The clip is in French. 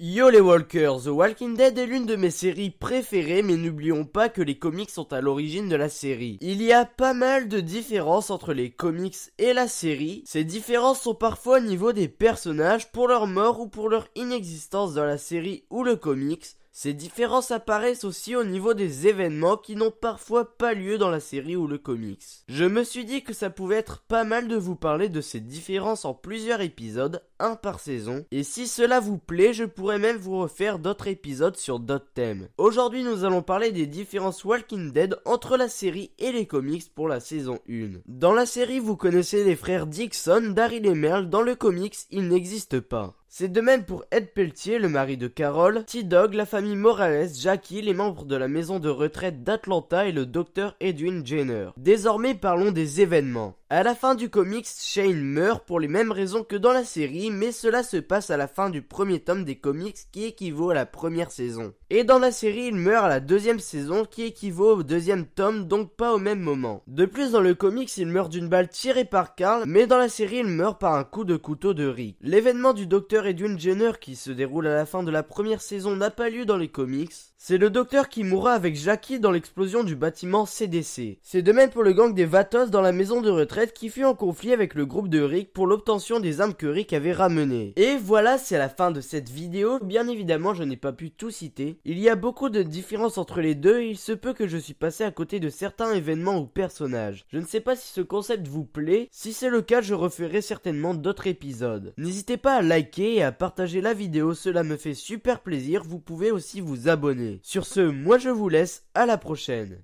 Yo les Walkers, The Walking Dead est l'une de mes séries préférées, mais n'oublions pas que les comics sont à l'origine de la série. Il y a pas mal de différences entre les comics et la série. Ces différences sont parfois au niveau des personnages, pour leur mort ou pour leur inexistence dans la série ou le comics. Ces différences apparaissent aussi au niveau des événements qui n'ont parfois pas lieu dans la série ou le comics. Je me suis dit que ça pouvait être pas mal de vous parler de ces différences en plusieurs épisodes, un par saison, et si cela vous plaît, je pourrais même vous refaire d'autres épisodes sur d'autres thèmes. Aujourd'hui, nous allons parler des différences Walking Dead entre la série et les comics pour la saison 1. Dans la série, vous connaissez les frères Dixon, Daryl et Merle, dans le comics, ils n'existent pas. C'est de même pour Ed Peltier, le mari de Carol, T-Dog, la famille Morales, Jackie, les membres de la maison de retraite d'Atlanta et le docteur Edwin Jenner. Désormais, parlons des événements. À la fin du comics, Shane meurt pour les mêmes raisons que dans la série, mais cela se passe à la fin du premier tome des comics qui équivaut à la première saison. Et dans la série, il meurt à la deuxième saison qui équivaut au deuxième tome, donc pas au même moment. De plus, dans le comics, il meurt d'une balle tirée par Carl, mais dans la série, il meurt par un coup de couteau de Rick. L'événement du docteur Edwin Jenner qui se déroule à la fin de la première saison n'a pas lieu dans les comics. C'est le docteur qui mourra avec Jackie dans l'explosion du bâtiment CDC. C'est de même pour le gang des Vatos dans la maison de retraite qui fut en conflit avec le groupe de Rick pour l'obtention des armes que Rick avait ramenées. Et voilà, c'est la fin de cette vidéo. Bien évidemment, je n'ai pas pu tout citer. Il y a beaucoup de différences entre les deux et il se peut que je suis passé à côté de certains événements ou personnages. Je ne sais pas si ce concept vous plaît. Si c'est le cas, je referai certainement d'autres épisodes. N'hésitez pas à liker et à partager la vidéo, cela me fait super plaisir. Vous pouvez aussi vous abonner. Sur ce, moi je vous laisse, à la prochaine.